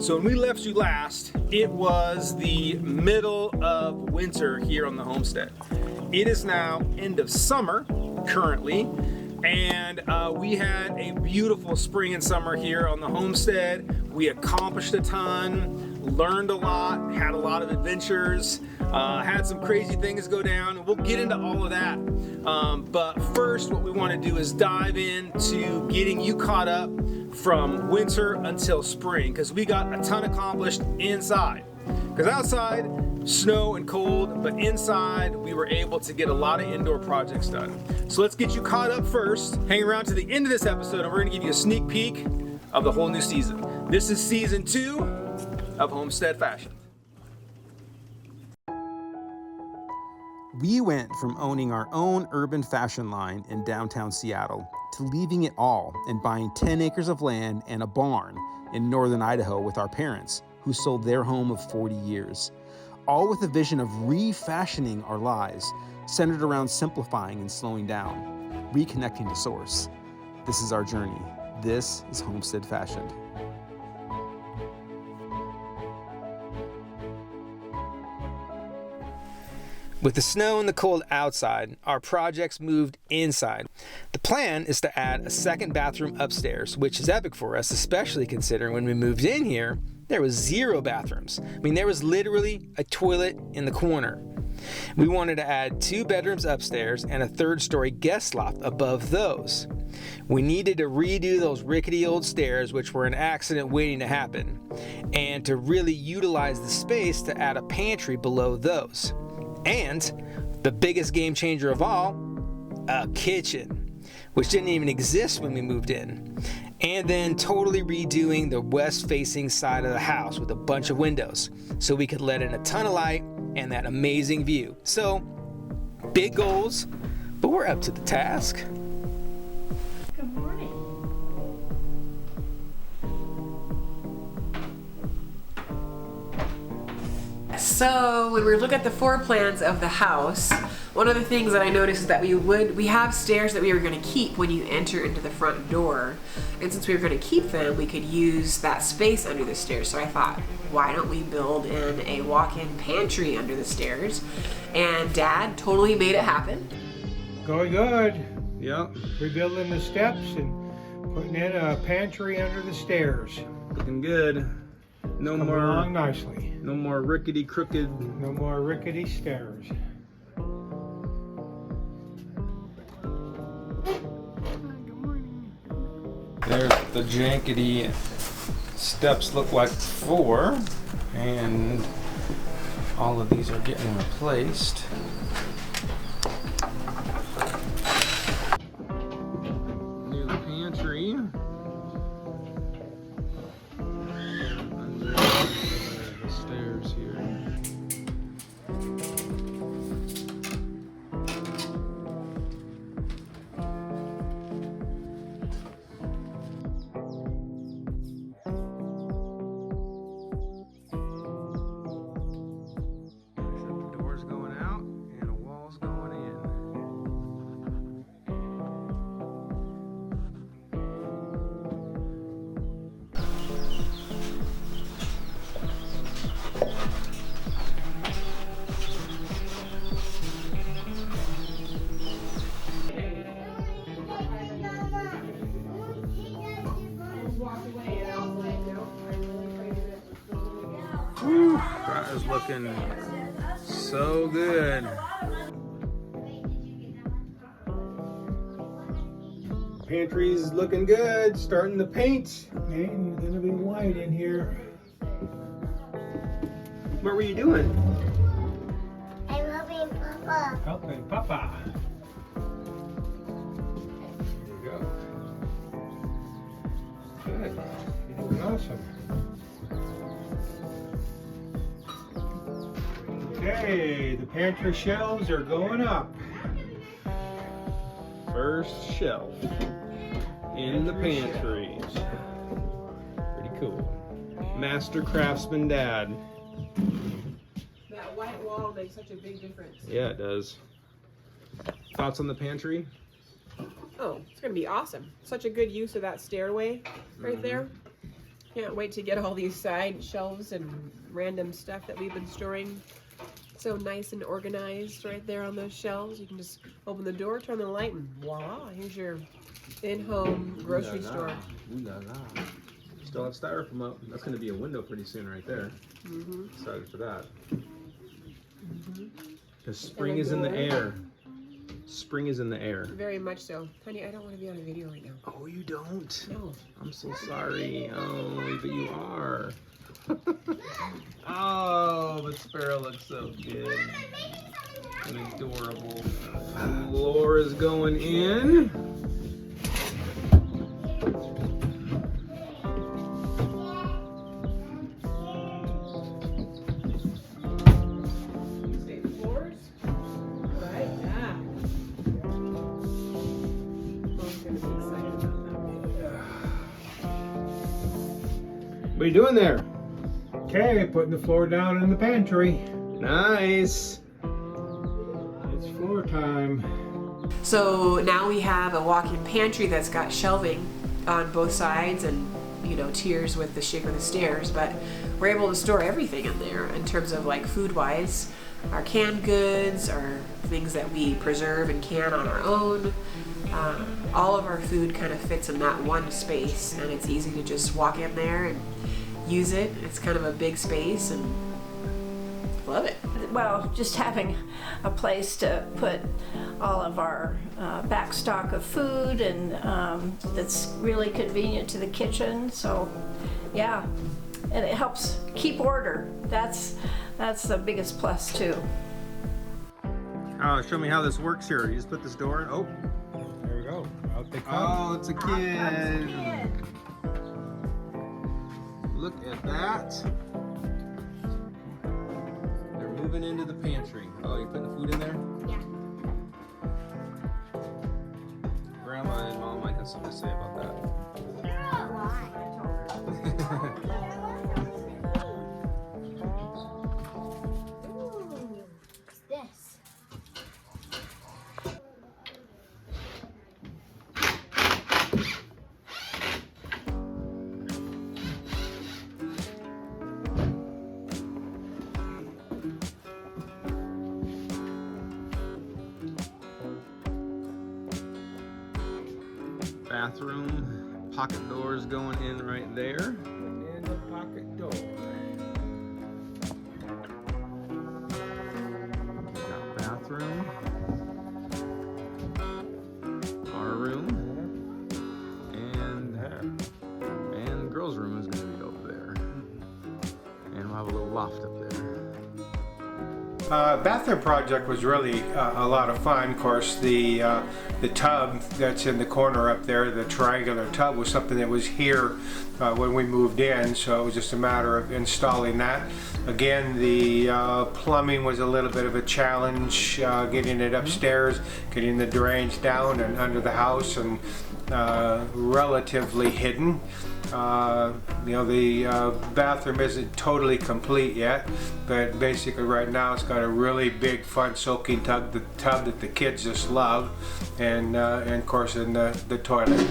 So when we left you last, it was the middle of winter here on the homestead. It is now end of summer currently, and we had a beautiful spring and summer here on the homestead. We accomplished a ton, learned a lot, had a lot of adventures, had some crazy things go down, and we'll get into all of that. But first, what we want to do is dive into getting you caught up from winter until spring, because we got a ton accomplished inside. Because outside, snow and cold, but inside, we were able to get a lot of indoor projects done. So let's get you caught up first. Hang around to the end of this episode, and we're going to give you a sneak peek of the whole new season. This is season 2 of Homestead Fashioned. We went from owning our own urban fashion line in downtown Seattle to leaving it all and buying 10 acres of land and a barn in northern Idaho with our parents, who sold their home of 40 years, all with a vision of refashioning our lives, centered around simplifying and slowing down, reconnecting to source. This is our journey. This is Homestead Fashioned. With the snow and the cold outside, our projects moved inside. The plan is to add a second bathroom upstairs, which is epic for us, especially considering when we moved in here, there was 0 bathrooms. I mean, there was literally a toilet in the corner. We wanted to add 2 bedrooms upstairs and a 3rd-story guest loft above those. We needed to redo those rickety old stairs, which were an accident waiting to happen, and to really utilize the space to add a pantry below those. And the biggest game changer of all, a kitchen, which didn't even exist when we moved in. And then totally redoing the west-facing side of the house with a bunch of windows so we could let in a ton of light and that amazing view. So, big goals, but we're up to the task. Good morning. So when we look at the floor plans of the house, one of the things that I noticed is that we have stairs that we were going to keep when you enter into the front door. And since we were going to keep them, we could use that space under the stairs. So I thought, why don't we build in a walk-in pantry under the stairs? And Dad totally made it happen. Going good. Yep. Rebuilding the steps and putting in a pantry under the stairs. Looking good. No Coming more along nicely. No more rickety, crooked. No more rickety stairs. There's the jankety steps look like before, and all of these are getting replaced. New pantry. Under the stairs here. Whew, that is looking so good. Pantry's looking good, starting to paint. Ain't gonna be white in here. What were you doing? I'm helping Papa. Helping Papa. There you go. Good. You're doing awesome. Okay, the pantry shelves are going up. First shelf in the pantry. Pretty cool. Master craftsman dad. That white wall makes such a big difference. Yeah, it does. Thoughts on the pantry? Oh, it's gonna be awesome. Such a good use of that stairway right there. Can't wait to get all these side shelves and random stuff that we've been storing. So nice and organized right there on those shelves. You can just open the door, turn the light, and voila, here's your in-home grocery store. Ooh la la. Still have styrofoam up. That's going to be a window pretty soon right there. Excited for that. Because spring is in the air. Spring is in the air. Very much so. Honey, I don't want to be on a video right now. Oh, you don't? No. I'm so sorry. Oh, but you are. Oh, the sparrow looks so good and adorable. Laura's going in. What are you doing there? Okay, putting the floor down in the pantry. Nice. It's floor time. So now we have a walk-in pantry that's got shelving on both sides and, you know, tiers with the shape of the stairs, but we're able to store everything in there in terms of like food-wise. Our canned goods, our things that we preserve and can on our own. All of our food kind of fits in that one space, and it's easy to just walk in there and use it. It's kind of a big space, and love it. Well, just having a place to put all of our back stock of food, and that's really convenient to the kitchen. So, yeah, and it helps keep order. That's the biggest plus too. Oh, show me how this works here. You just put this door in. Oh, There we go. Out they come. oh, it's a kid. Look at that. They're moving into the pantry. Oh, you putting the food in there? Yeah. Grandma and Mom might have something to say about that. Why? What's this? Bathroom, pocket doors going in right there. And the pocket door. Got bathroom, our room, and girls' room is going to be over there. And we'll have a little loft up there. Bathroom project was really a lot of fun. Of course, the tub that's in the corner up there, the triangular tub, was something that was here when we moved in, so it was just a matter of installing that. Again, the plumbing was a little bit of a challenge, getting it upstairs, getting the drains down and under the house, and relatively hidden. You know, the bathroom isn't totally complete yet, but basically right now it's got a really big fun soaking tub that the kids just love, and of course in the toilet.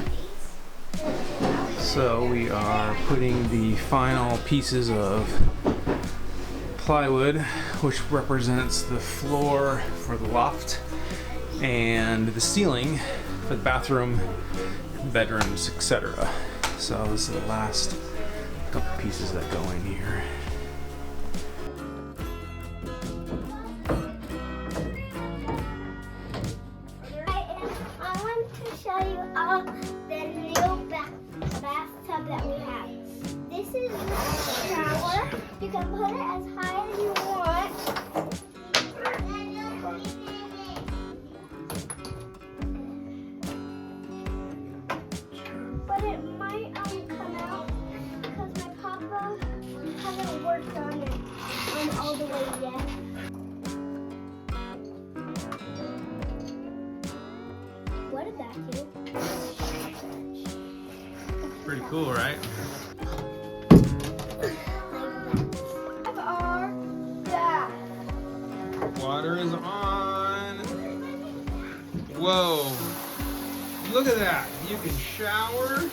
So we are putting the final pieces of plywood, which represents the floor for the loft and the ceiling for the bathroom, bedrooms, etc. So this is the last couple pieces that go in here. I want to show you all the new bathtub that we have. This is the shower. You can put it as high as you want. But it might come out because my papa hasn't worked on it all the way yet. What did that do? Pretty cool, right? Water is on. Whoa. Look at that. You can shower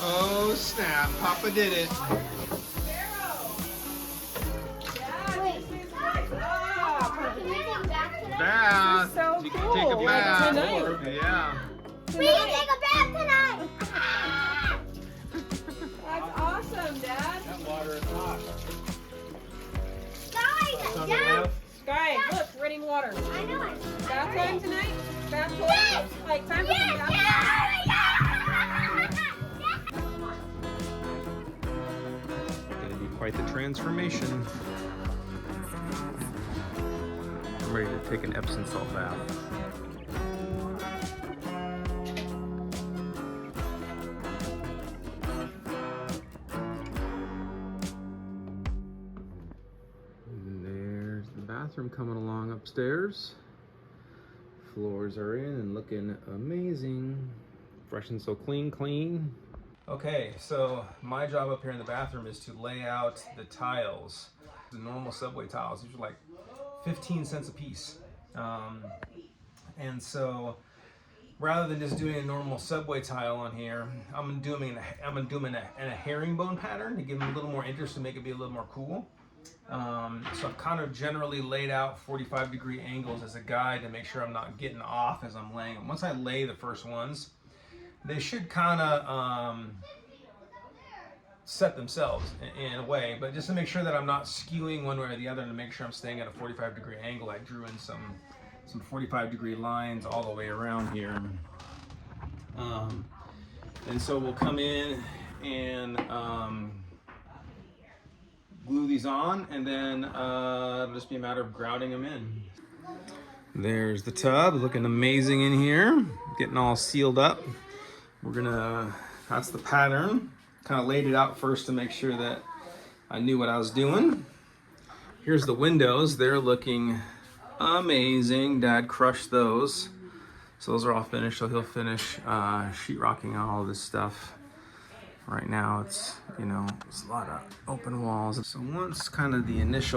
Oh snap, Papa did it. Bath. So You cool. can take a bath. Tonight. Yeah. We can take a bath tonight. That's awesome, Dad. That water is hot. Guys, down. Guys, look, running water. I know it. Bath time tonight? Bath time? Yes! Like time for Yes! some bath? Gonna be quite the transformation. I'm ready to take an Epsom salt bath. And there's the bathroom coming along upstairs. Floors are in and looking amazing. Fresh and so clean. Okay, so my job up here in the bathroom is to lay out the tiles. The normal subway tiles, these are like 15 cents a piece. And so rather than just doing a normal subway tile on here, I'm gonna do them in a herringbone pattern to give them a little more interest and make it be a little more cool. So I've kind of generally laid out 45-degree angles as a guide to make sure I'm not getting off as I'm laying them. Once I lay the first ones, they should kind of set themselves in a way, but just to make sure that I'm not skewing one way or the other and to make sure I'm staying at a 45-degree angle, I drew in some 45-degree lines all the way around here. And so we'll come in and glue these on, and then it'll just be a matter of grouting them in. There's the tub, looking amazing in here, getting all sealed up. That's the pattern. Kind of laid it out first to make sure that I knew what I was doing. Here's the windows. They're looking amazing. Dad crushed those. So those are all finished. So he'll finish sheetrocking on all of this stuff. Right now it's, it's a lot of open walls. So once kind of this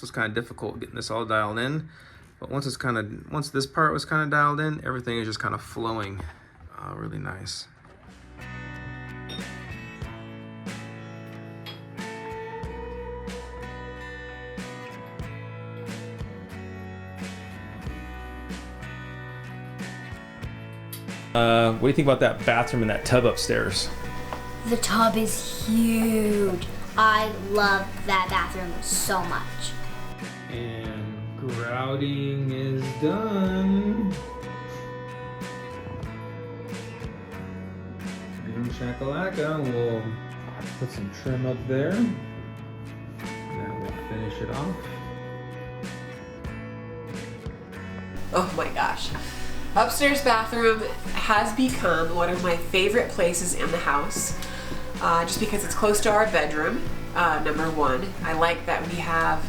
was kind of difficult getting this all dialed in. But once this part was kind of dialed in, everything is just kind of flowing really nice. What do you think about that bathroom and that tub upstairs? The tub is huge. I love that bathroom so much. And grouting is done. Boom shakalaka. We'll put some trim up there. That will finish it off. Oh my gosh. Upstairs bathroom has become one of my favorite places in the house, just because it's close to our bedroom, number one. I like that we have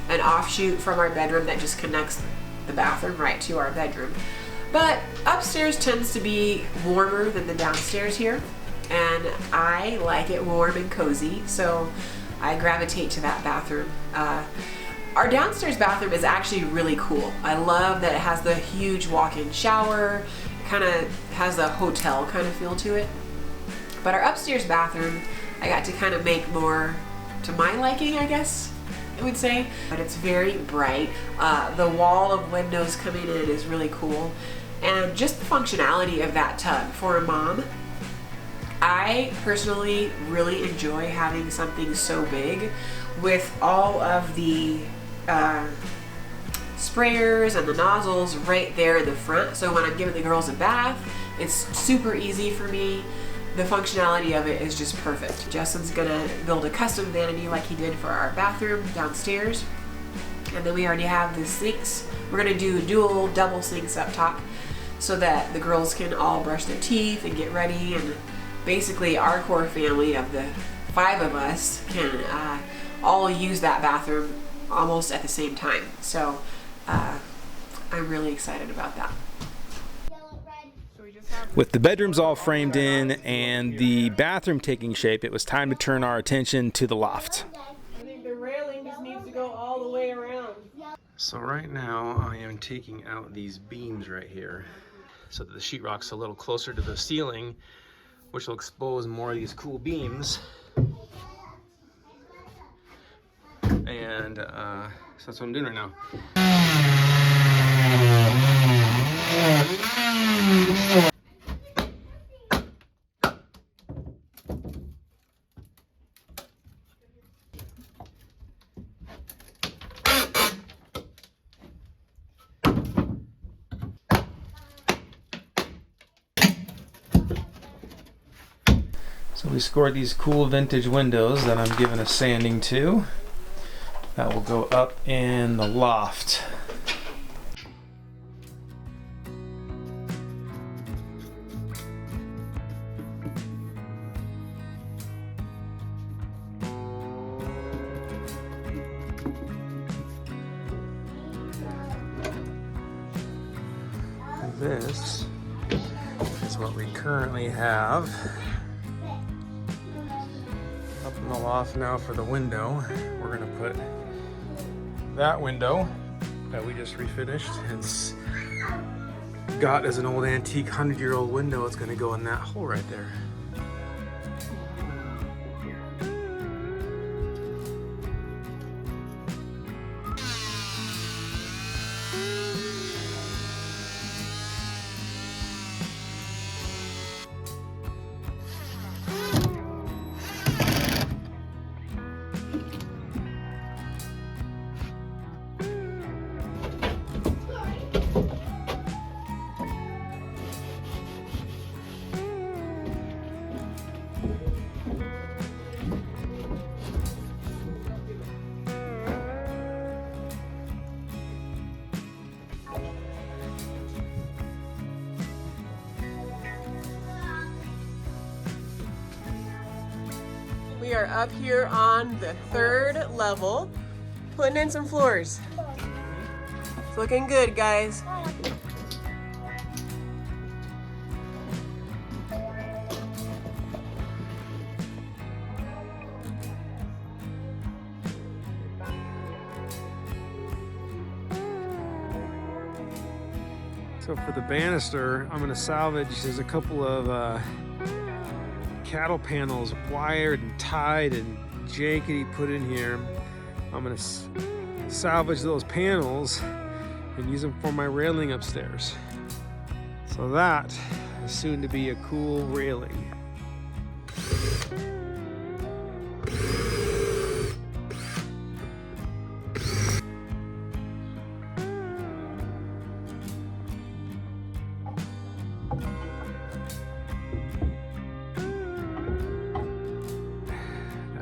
an offshoot from our bedroom that just connects the bathroom right to our bedroom. But upstairs tends to be warmer than the downstairs here, and I like it warm and cozy, so I gravitate to that bathroom. Our downstairs bathroom is actually really cool. I love that it has the huge walk-in shower. It kind of has a hotel kind of feel to it. But our upstairs bathroom, I got to kind of make more to my liking, I guess I would say. But it's very bright. The wall of windows coming in is really cool. And just the functionality of that tub for a mom. I personally really enjoy having something so big with all of the sprayers and the nozzles right there in the front. So when I'm giving the girls a bath, it's super easy for me. The functionality of it is just perfect. Justin's gonna build a custom vanity like he did for our bathroom downstairs. And then we already have the sinks. We're gonna do dual double sinks up top so that the girls can all brush their teeth and get ready, and basically our core family of the 5 of us can all use that bathroom almost at the same time. So I'm really excited about that. With the bedrooms all framed in and the bathroom taking shape, it was time to turn our attention to the loft. I think the railing just needs to go all the way around. So right now I am taking out these beams right here so that the sheetrock's a little closer to the ceiling which will expose more of these cool beams. And so that's what I'm doing right now. So we scored these cool vintage windows that I'm giving a sanding to. That will go up in the loft. This is what we currently have up in the loft now for the window. We're gonna put that window that we just refinished and got as an old antique 100-year-old window. It's gonna go in that hole right there. We are up here on the 3rd level, putting in some floors. It's looking good, guys. So for the banister, I'm gonna salvage, there's a couple of cattle panels wired and tied and jankety put in here. I'm gonna salvage those panels and use them for my railing upstairs. So that is soon to be a cool railing.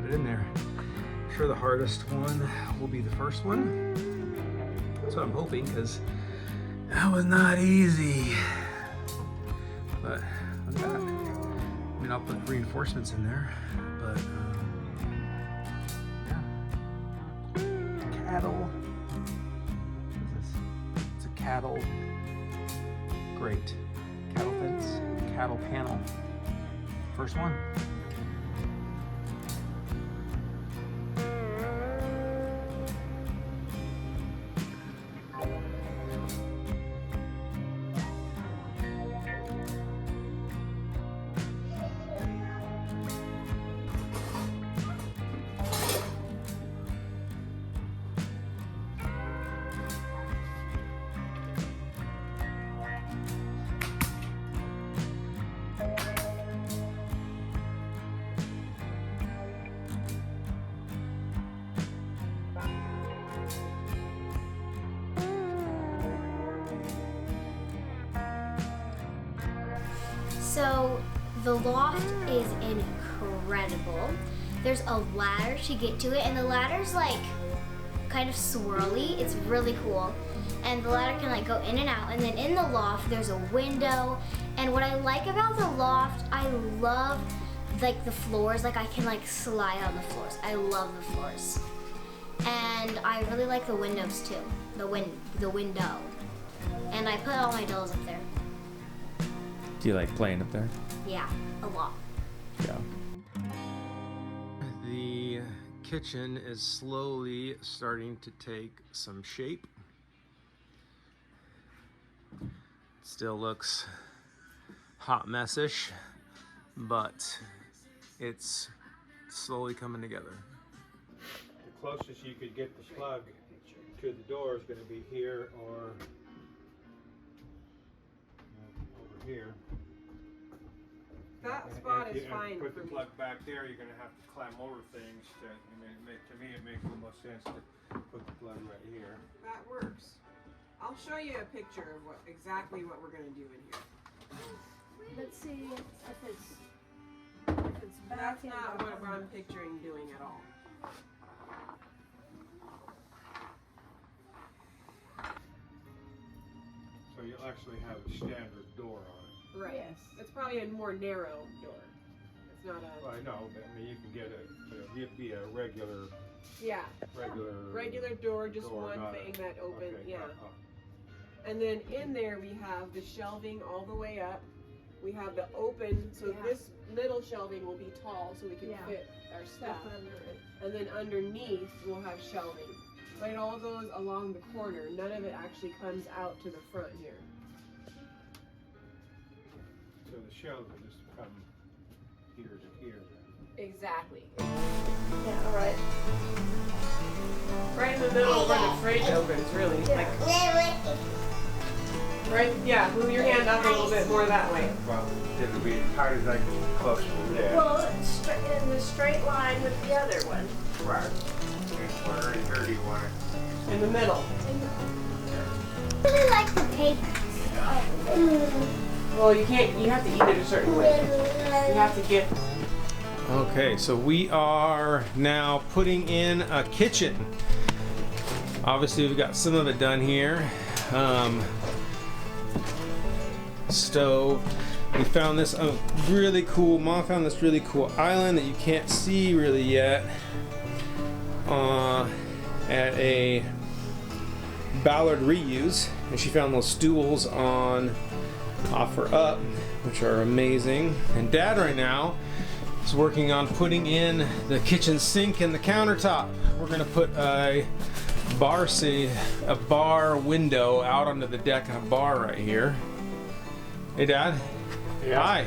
In there. I'm sure the hardest one will be the first one. That's what I'm hoping, because that was not easy. But look at that. I mean, I'll put reinforcements in there, but yeah. Cattle. What is this? It's a cattle grate. Cattle fence. Cattle panel. First one. So the loft is incredible. There's a ladder to get to it, and the ladder's like kind of swirly. It's really cool. And the ladder can like go in and out. And then in the loft, there's a window. And what I like about the loft, I love like the floors. Like I can like slide on the floors. I love the floors. And I really like the windows too. The window. And I put all my dolls up there. Do you like playing up there? Yeah, a lot. Yeah. The kitchen is slowly starting to take some shape. Still looks hot messish, but it's slowly coming together. The closest you could get the plug to the door is going to be here or over here. That spot If is you fine put for the me. plug back there, you're going to have to climb over things. To me, it makes the most sense to put the plug right here. That works. I'll show you a picture of exactly what we're gonna do in here. Let's see if it's back That's in not the what I'm picturing doing at all. So you'll actually have a standard door on it. Right. Yes. It's probably a more narrow door. It's not a. Well, I know, but I mean, you can get it'd be a regular Yeah. Regular door, just door, one not thing that opens. okay, Yeah. And then in there we have the shelving all the way up. We have the open, so Yeah. this middle shelving will be tall, so we can Yeah. fit our stuff. stuff under it. And then underneath we'll have shelving. But it all goes along the corner. None of it actually comes out to the front here. So the shelves will just come here to here. Exactly. Yeah, all right. Right in the middle where the fridge opens, really. Like, right, yeah, move your hand up a little bit more that way. Well, it'll be how does that get close to there? Well, it's in the straight line with the other one. Right. Where do you want it? In the middle. I really like the paper. Well, you can't, you have to eat it a certain way. You have to get, Okay, so we are now putting in a kitchen. Obviously, we've got some of it done here. Stove. We found this really cool. Mom found this really cool island that you can't see really yet. At a Ballard reuse, and she found those stools on Offer Up, which are amazing. And Dad right now is working on putting in the kitchen sink and the countertop. We're gonna put a bar window out onto the deck and a bar right here. Hey Dad. Yeah. Hi.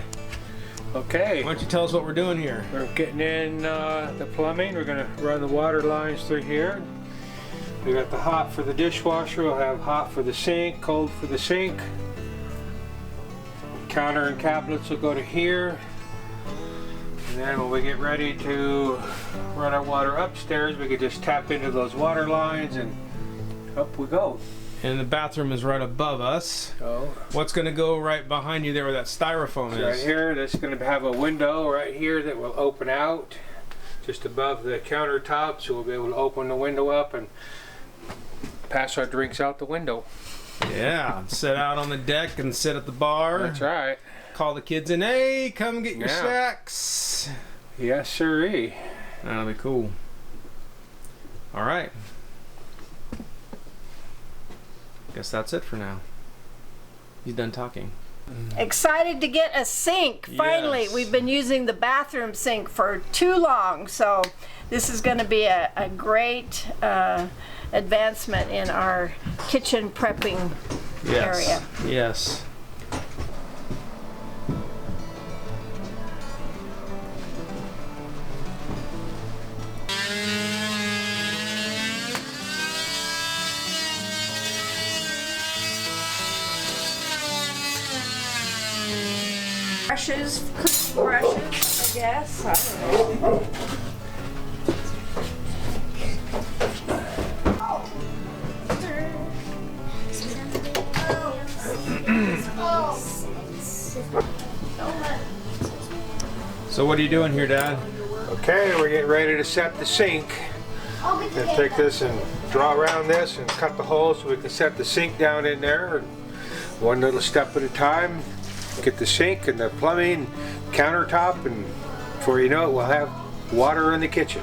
Okay. Why don't you tell us what we're doing here? We're getting in the plumbing. We're going to run the water lines through here. We got the hot for the dishwasher. We'll have hot for the sink, cold for the sink. Counter and cabinets will go to here. And then when we get ready to run our water upstairs, we can just tap into those water lines and up we go. And the bathroom is right above us. So, What's gonna go right behind you there where that styrofoam right is? here, that's going to have a window right here that will open out just above the countertop, so we'll be able to open the window up and pass our drinks out the window. Yeah, sit out on the deck and sit at the bar. That's right. Call the kids in, hey, come get your Yeah. snacks. Yes, sirree. That'll be cool. All right. Guess that's it for now. He's done talking. Excited to get a sink. Finally, Yes. we've been using the bathroom sink for too long, so this is going to be a great advancement in our kitchen prepping area. Yes. Brushes, cooking brushes, I guess. I don't know. So what are you doing here, Dad? Okay, we're getting ready to set the sink. I'll get the Gonna take this and draw around this and cut the holes so we can set the sink down in there. One little step at a time. Get the sink and the plumbing, countertop, and before you know it, we'll have water in the kitchen.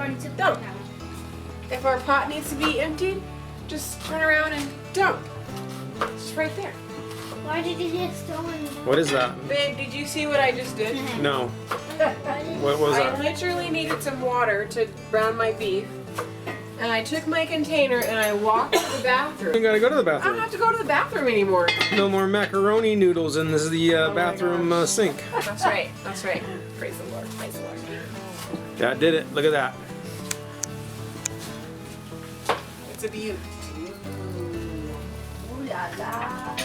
going to Dump. put out. If our pot needs to be emptied, just turn around and dump. It's right there. Why did you get stolen? What is that? Babe, did you see what I just did? No. What was I that? literally needed some water to brown my beef. And I took my container and I walked to the You bathroom. gotta go to the I don't bathroom. have to go to the bathroom anymore. No more macaroni noodles in the my bathroom sink. That's right. That's right. Praise the Lord. Praise the Lord. That did it. Look at that. It's a beaut. Ooh la la.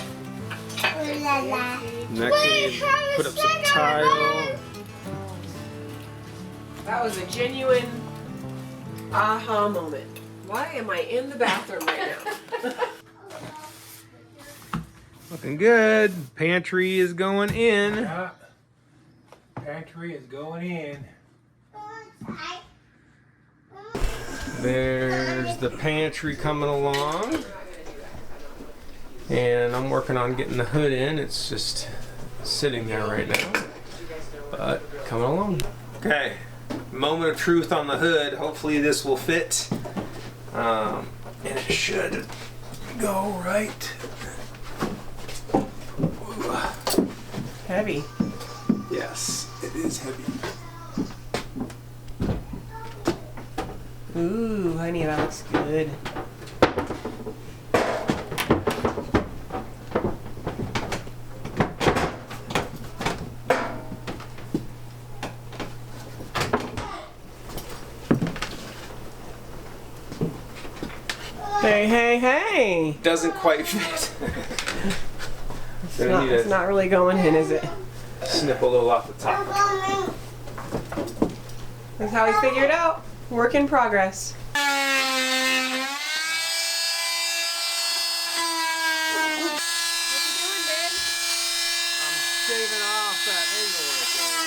Ooh la la. Next we need to put up some tile. That was a genuine aha moment. Why am I in the bathroom right now? Looking good. Pantry is going in. Yeah. Pantry is going in. There's the pantry coming along. And I'm working on getting the hood in. It's just sitting there right now. But coming along. Okay. Moment of truth on the hood. Hopefully this will fit. And it should go right. Ooh. Heavy. Yes, it is heavy. Ooh, honey, that looks good. Hey, hey, hey! Doesn't quite fit. It's not really going in, is it? Snip a little off the top. That's how we figured it out. Work in progress.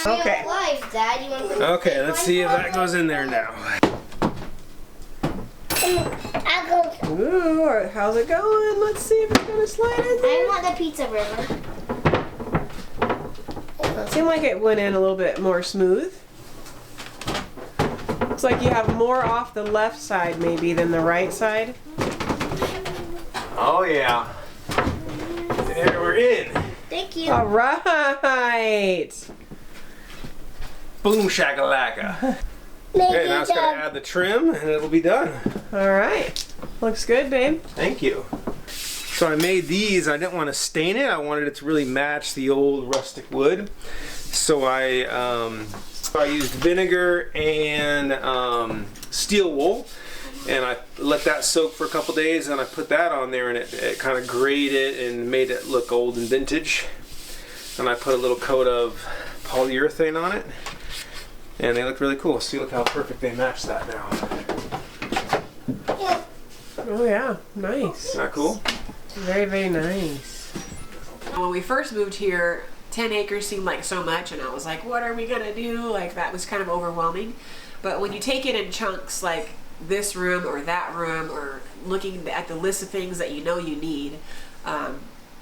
Okay. Life, Dad. You want to Okay, let's see if that goes in there now. I'll go. Ooh, how's it going? Let's see if it's gonna slide in I there. want the pizza river. It seemed like it went in a little bit more smooth. Looks like you have more off the left side maybe than the right side. Oh yeah. There we're in. Thank you. All right. Boom shakalaka. Okay, now it's gonna add the trim and it'll be done. All right. Looks good, babe. Thank you. So I made these. I didn't want to stain it. I wanted it to really match the old rustic wood. So I used vinegar and steel wool, and I let that soak for a couple days, and I put that on there, and it kind of grayed it and made it look old and vintage. And I put a little coat of polyurethane on it, and they look really cool. See, look how perfect they match that now. Oh yeah, nice. Isn't that cool? Very, very nice. When we first moved here, 10 acres seemed like so much, and I was like, what are we gonna do? Like, that was kind of overwhelming. But when you take it in chunks, like this room or that room, or looking at the list of things that you know you need,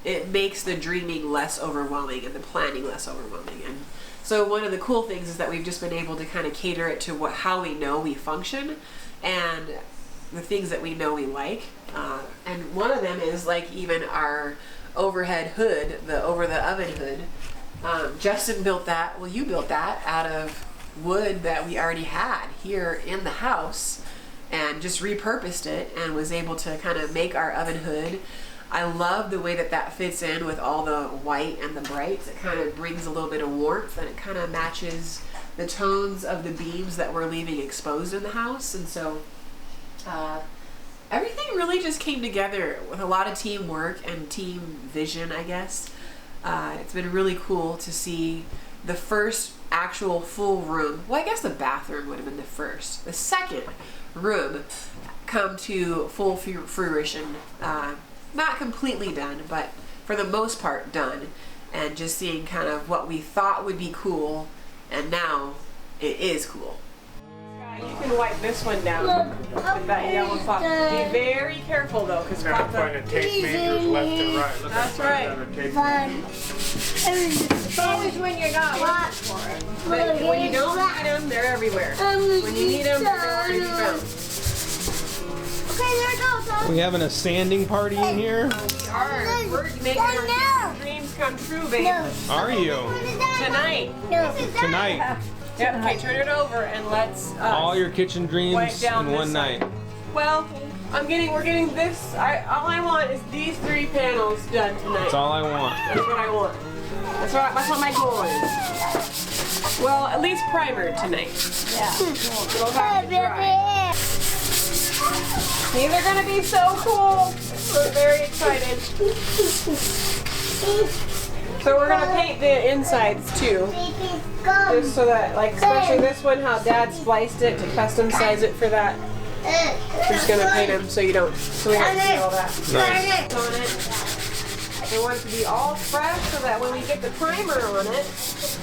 it makes the dreaming less overwhelming and the planning less overwhelming. And so one of the cool things is that we've just been able to kind of cater it to how we know we function and the things that we know we like. And one of them is like even our overhead hood, the over the oven hood. Justin built that, well, you built that out of wood that we already had here in the house and just repurposed it and was able to kind of make our oven hood. I love the way that that fits in with all the white and the brights. It kind of brings a little bit of warmth, and it kind of matches the tones of the beams that we're leaving exposed in the house. And so everything really just came together with a lot of teamwork and team vision, I guess. It's been really cool to see the first actual full room. Well, I guess the bathroom would have been the first. The second room come to full fruition. Not completely done, but for the most part done. And just seeing kind of what we thought would be cool, and now it is cool. You can wipe this one down with that yellow cloth. Be very careful though, because Gotta find the tape measures left and right. Look, That's I found right. another tape Fun. measure. It's always when you're not looking for it. But when you don't need them, they're everywhere. When you need them, they're nowhere to be found. Okay, there it goes. We having a sanding party in here? We're making our dreams come true, babe. Are you? Tonight. Tonight. Yep. Okay, turn it over and let's. All your kitchen wipe dreams down in this one side. night. Well, we're getting this. All I want is these 3 panels done tonight. That's all I want. That's what I want. That's what my goal is. Well, at least primer tonight. Yeah. It'll have to dry. These are gonna be so cool. We're very excited. So we're gonna paint the insides too. Just so that, like, especially this one, how Dad spliced it to custom size it for that. We're just gonna paint them so we don't see all that. Nice. On it. I want it to be all fresh so that when we get the primer on it,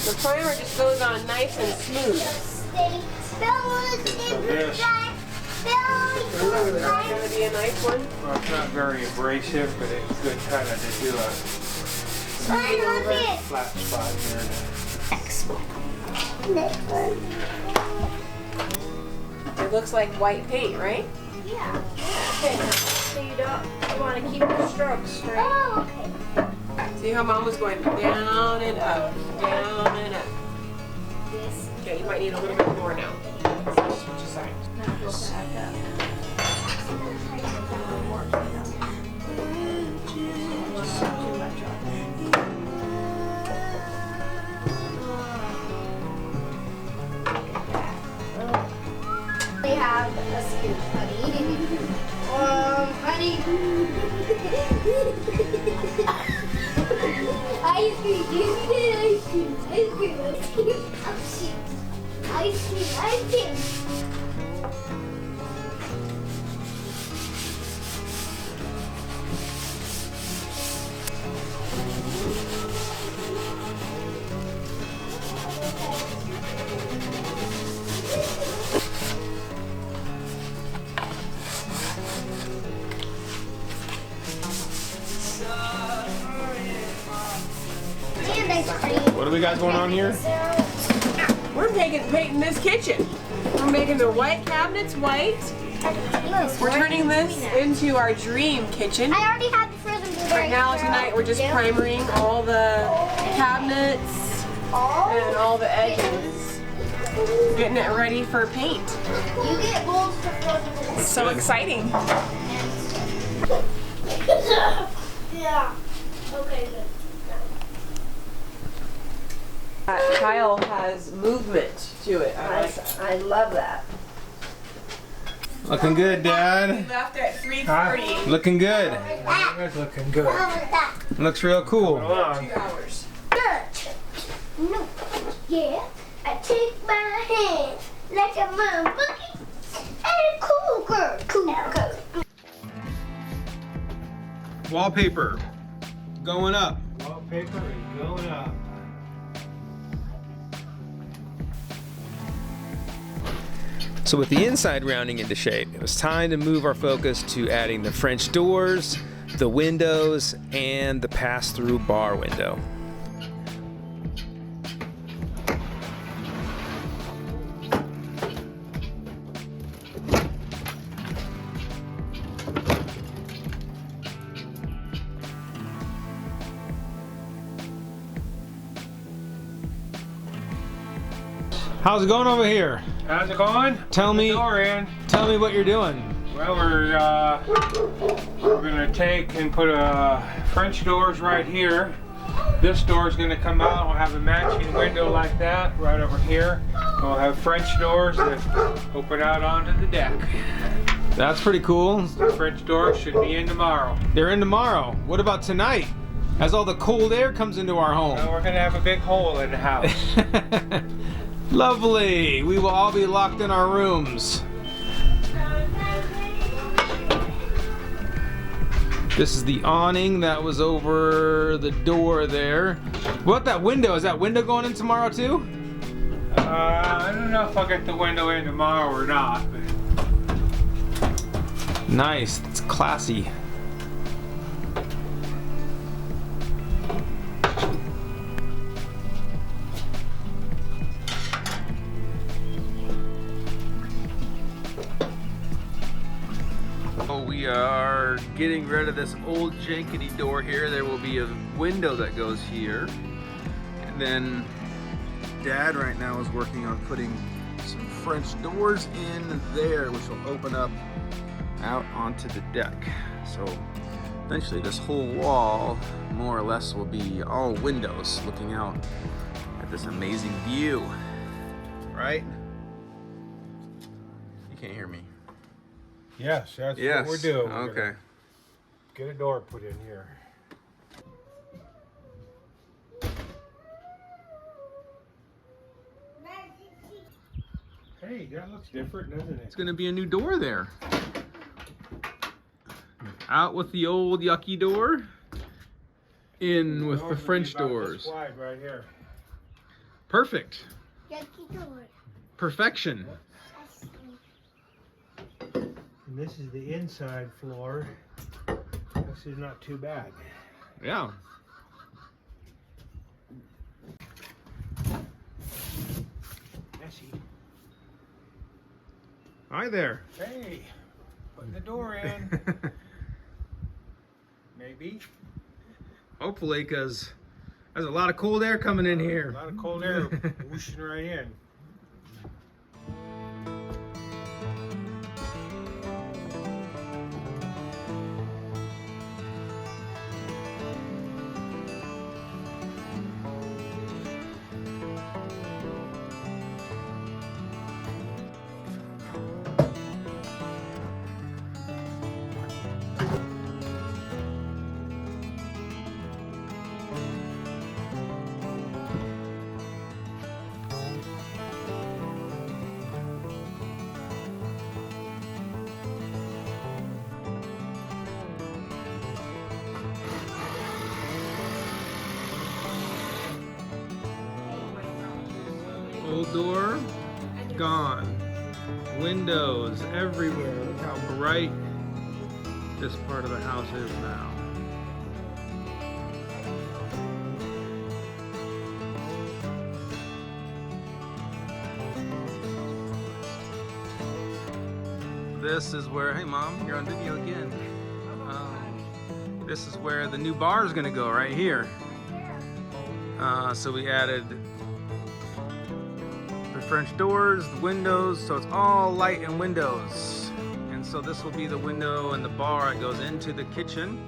the primer just goes on nice and smooth. That's gonna be a nice one. Well, it's not very abrasive, but it's good kind of to do a flat spot here. It looks like white paint, right? Yeah. Okay, so you want to keep the strokes straight. Oh, okay. See how Mom was going down and up, down and up. Okay, you might need a little bit more now. Switch aside. Now go back up. Too much on there. We have a scoop, honey. Honey. Ice cream, give me that ice cream. Ice cream, ice cream. Ice cream, ice cream. And ice cream. What do we got going on here? We're painting this kitchen. We're making the white cabinets white. We're turning this into our dream kitchen. I already have the frozen blueberries. Right now, tonight, we're just primering all the cabinets and all the edges. Getting it ready for paint. You get bowls for frozen blueberries. It's so exciting. Yeah. Okay, good. Tile has movement to it. I like that. I love that. Looking good, We Dad. left at 3:30. Looking good. That's looking good. How was that? Looks real cool. Hold on. 2 hours. Good. No. Yeah. I take my hand like a mom bookie and a cool girl. Cool girl. Wallpaper going up. Wallpaper is going up. So with the inside rounding into shape, it was time to move our focus to adding the French doors, the windows, and the pass-through bar window. How's it going over here? How's it going? Tell me Door in. what you're doing. Well, we're gonna take and put French doors right here. This door is gonna come out. We'll have a matching window like that right over here. We'll have French doors that open out onto the deck. That's pretty cool. The French doors should be in tomorrow. They're in tomorrow. What about tonight? As all the cold air comes into our Well, home. we're gonna have a big hole in the house. Lovely. We will all be locked in our rooms. This is the awning that was over the door there. What about that window? Is that window going in tomorrow too? I don't know if I'll get the window in tomorrow or not. But... Nice. It's classy. We are getting rid of this old jankety door here. There will be a window that goes here. And then Dad right now is working on putting some French doors in there, which will open up out onto the deck. So eventually this whole wall more or less will be all windows looking out at this amazing view. Right? You can't hear me. Yes, that's what we're doing. Okay. Get a door put in here. Hey, that looks different, doesn't it? It's gonna be a new door there. Out with the old yucky door. In with the French doors. This wide right here. Perfect. Yucky door. Perfection. And this is the inside floor. This is not too bad. Yeah. Messy. Hi there. Hey, putting the door in. Maybe. Hopefully, because there's a lot of cold air coming in A here. lot of cold air whooshing right in. Old door, gone. Windows everywhere. Look how bright this part of the house is now. This is where, hey Mom, you're on video again. This is where the new bar is gonna go, right here. So we added the French doors, the windows, so it's all light and windows. And so this will be the window and the bar that goes into the kitchen.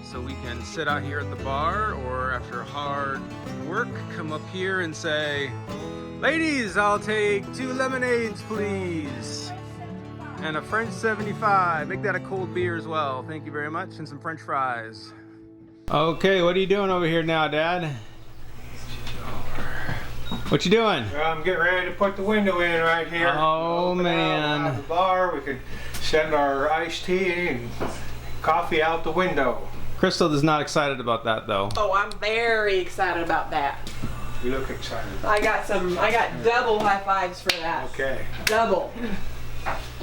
So we can sit out here at the bar, or after hard work, come up here and say, ladies, I'll take 2 lemonades, please. And a French 75. Make that a cold beer as well. Thank you very much. And some French fries. Okay, what are you doing over here now, Dad? What you doing? I'm getting ready to put the window in right here. Oh, Open man. out the bar. We can send our iced tea and coffee out the window. Crystal is not excited about that, though. Oh, I'm very excited about that. You look excited. I got double high fives for that. Okay. Double.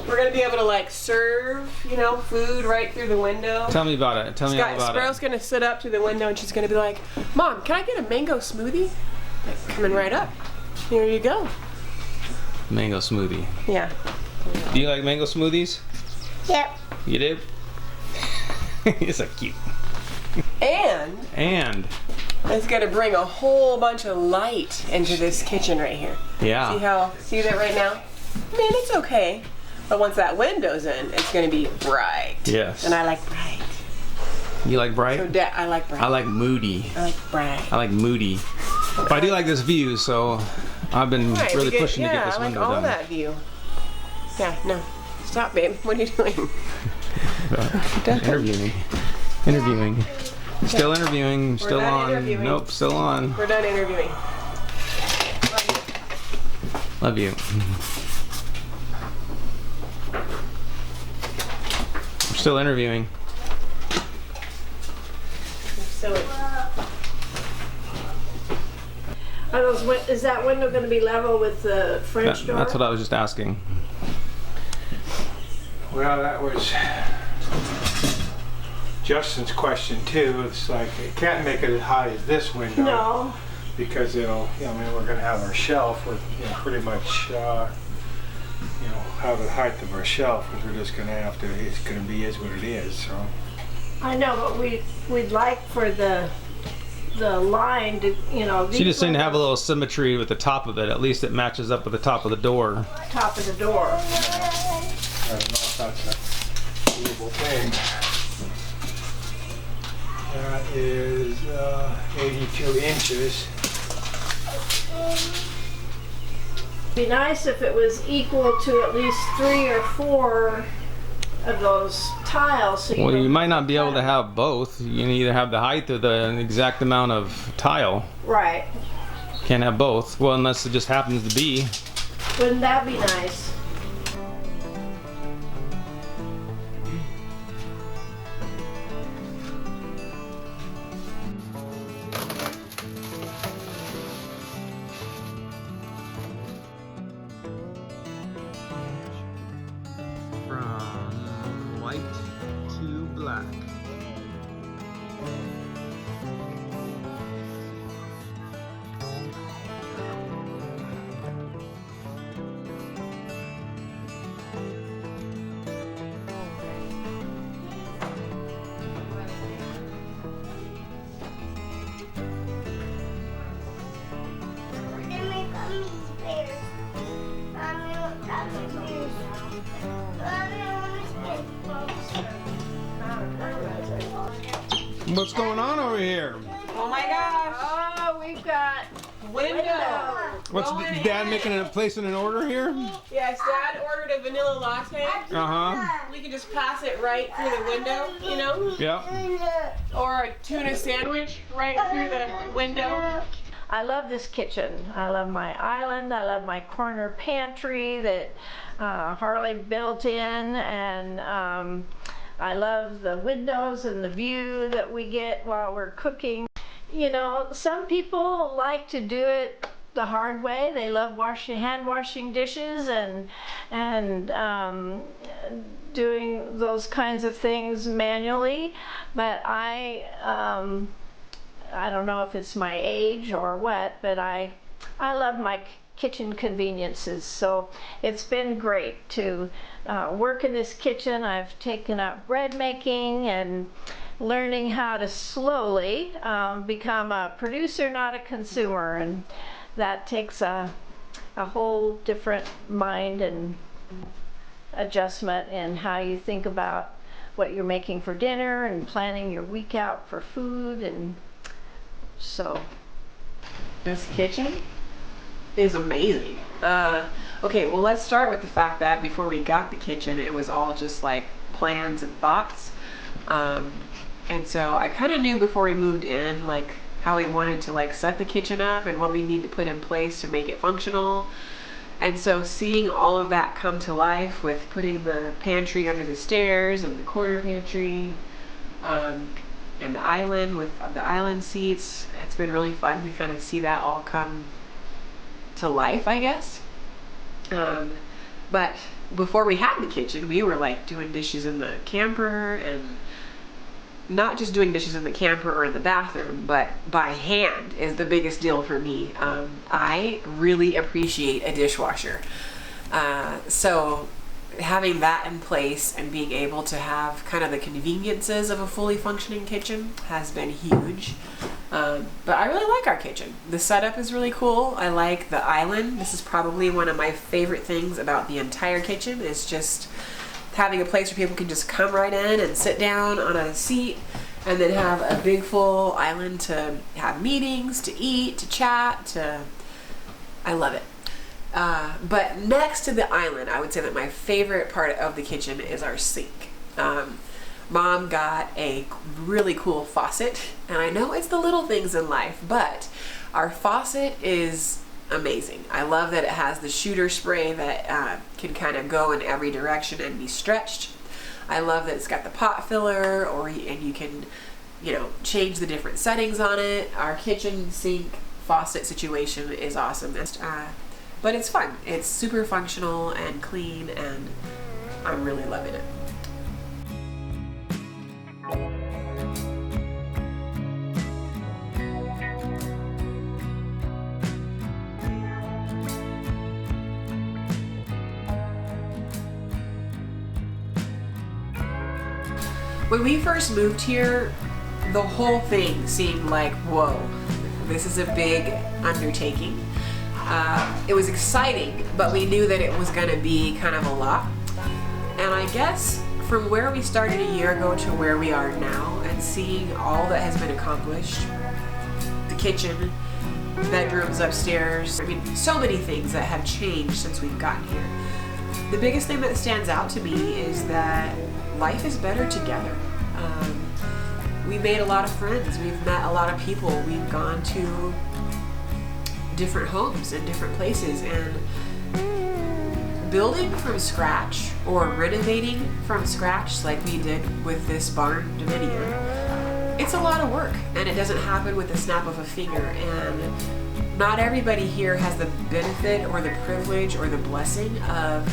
We're gonna be able to like serve, you know, food right through the window. Tell me about it. Tell me all about Sparrow's gonna sit up to the window and she's gonna be like, Mom, can I get a mango smoothie? Like, coming right up. Here you go. it. Mango smoothie. Yeah. Do you like mango smoothies? Yep. You do? You're so cute. And it's gonna bring a whole bunch of light into this kitchen right here. Yeah. See that right now? I mean, it's okay. But once that window's in, it's gonna be bright. Yes. And I like bright. You like bright? So I like bright. I like moody. I like bright. I like moody. But I do like this view, so I've been Right, really pushing to get this I like window all done. that view. Yeah, no. Stop, babe. What are you doing? Interviewing. Still interviewing. Still done on. interviewing. Nope, still on. We're done interviewing. Love you. We're still interviewing. Silly. Is that window going to be level with the French door? That's what I was just asking. Well, that was Justin's question too. It's like, it can't make it as high as this window. No. Because it'll, I mean, we're going to have our shelf. We're pretty much, have the height of our shelf, because we're just going to have to, it's going to be is what it is, so. I know, but we'd like for the line to, She just seemed to have a little symmetry with the top of it. At least it matches up with the top of the door. top of the door. I don't know if that's a doable thing. That is 82 inches. Be nice if it was equal to at least 3 or 4 of those tiles. So Well, you might not be able to have both. You can either have the height or the exact amount of tile. Right. Can't have both. Well, unless it just happens to be. Wouldn't that be nice? From white to black. We're gonna make Mommy's bears. Mommy, what Mommy's bears? Mommy, I want to get What's going on over here? Oh my gosh! Oh, we've got Window! What's Going Dad in. making placing an order here? Yes, Dad ordered a vanilla latte. Uh-huh. We can just pass it right through the window, Yeah. or a tuna sandwich right through the window. I love this kitchen. I love my island. I love my corner pantry that Harley built in, and I love the windows and the view that we get while we're cooking. Some people like to do it the hard way. They love hand washing dishes and doing those kinds of things manually, but I don't know if it's my age or what, but I love my kitchen conveniences. So it's been great to work in this kitchen. I've taken up bread making and learning how to slowly become a producer, not a consumer, and that takes a whole different mind and adjustment in how you think about what you're making for dinner and planning your week out for food. And so This kitchen is amazing. Okay, well, let's start with the fact that before we got the kitchen, it was all just like plans and thoughts. And so I kind of knew before we moved in, like how we wanted to like set the kitchen up and what we need to put in place to make it functional. And so seeing all of that come to life with putting the pantry under the stairs and the corner pantry, and the island with the island seats, it's been really fun to kind of see that all come to life, I guess. But before we had the kitchen, we were like doing dishes in the camper, and not just doing dishes in the camper or in the bathroom, but by hand is the biggest deal for me. I really appreciate a dishwasher. So having that in place and being able to have kind of the conveniences of a fully functioning kitchen has been huge. But I really like our kitchen. The setup is really cool. I like the island. This is probably one of my favorite things about the entire kitchen, is just having a place where people can just come right in and sit down on a seat, and then have a big full island to have meetings, to eat, to chat, I love it. But next to the island, I would say that my favorite part of the kitchen is our sink. Mom got a really cool faucet, and I know it's the little things in life, but our faucet is amazing. I love that it has the shooter spray that can kind of go in every direction and be stretched. I love that it's got the pot filler, and you can, change the different settings on it. Our kitchen sink faucet situation is awesome. But it's fun. It's super functional and clean, and I'm really loving it. When we first moved here, the whole thing seemed like, whoa, this is a big undertaking. It was exciting, but we knew that it was going to be kind of a lot. And I guess from where we started a year ago to where we are now, and seeing all that has been accomplished, the kitchen, bedrooms upstairs, I mean, so many things that have changed since we've gotten here. The biggest thing that stands out to me is that life is better together. We made a lot of friends. We've met a lot of people. We've gone to different homes and different places, and building from scratch or renovating from scratch like we did with this Barndominium, it's a lot of work, and it doesn't happen with the snap of a finger. And not everybody here has the benefit or the privilege or the blessing of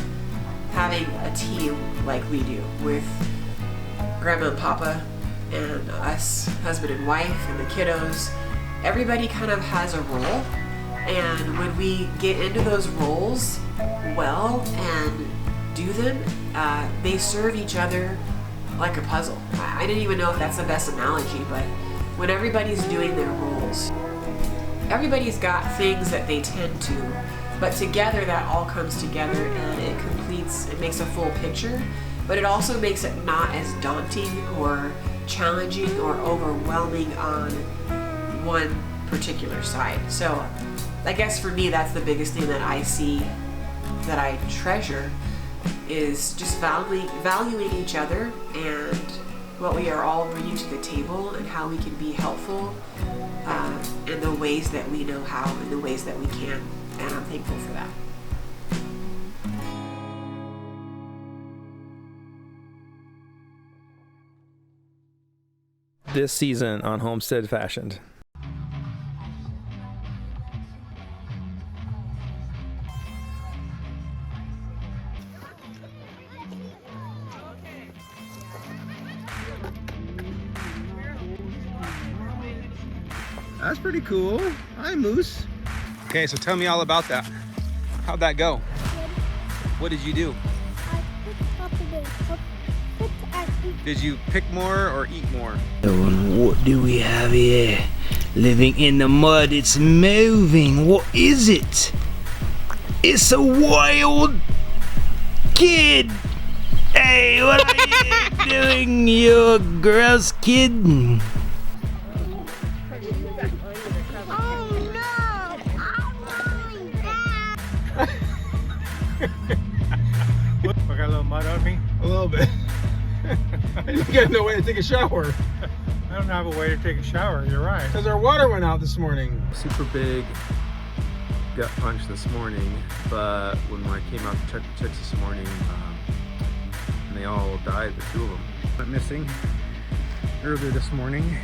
having a team like we do with Grandma and Papa and us, husband and wife, and the kiddos. Everybody kind of has a role, and when we get into those roles well and do them, they serve each other like a puzzle. I didn't even know if that's the best analogy, but when everybody's doing their roles, everybody's got things that they tend to, but together that all comes together and it makes a full picture, but it also makes it not as daunting or challenging or overwhelming on one particular side. So I guess for me, that's the biggest thing that I see, that I treasure, is just valuing each other and what we are all bringing to the table and how we can be helpful in the ways that we know how, in the ways that we can. And I'm thankful for that. This season on Homestead Fashioned. That's pretty cool. Hi, Moose. Okay, so tell me all about that. How'd that go? What did you do? Did you pick more or eat more? What do we have here? Living in the mud, it's moving. What is it? It's a wild kid. Hey, what are you doing, you gross kid? I got a little mud on me? A little bit. You got no way to take a shower. I don't have a way to take a shower, you're right. Because our water went out this morning. Super big gut punch this morning, but when I came out to check the chicks this morning, and they all died, the two of them went missing earlier this morning.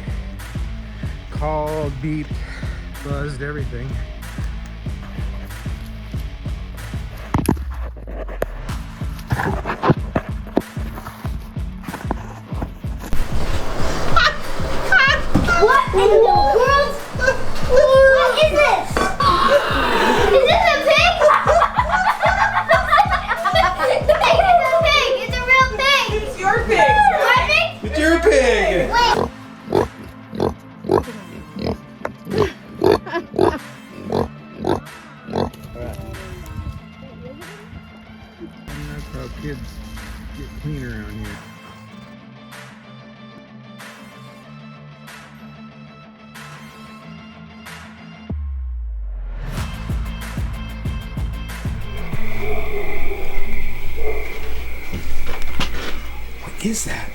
Called, beeped, buzzed, everything. What in the world? What is this? Is this a pig? It's a pig. It's a real pig. It's your pig. My pig? It's your pig! Wait. That's how kids get clean around here. What is that?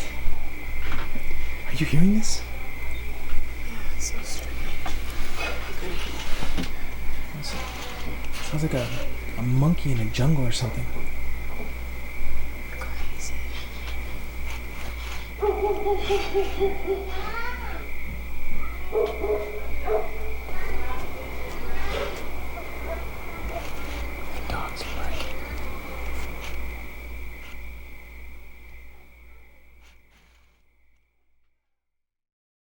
Are you hearing this? It's so strange. Sounds like a monkey in a jungle or something. Crazy.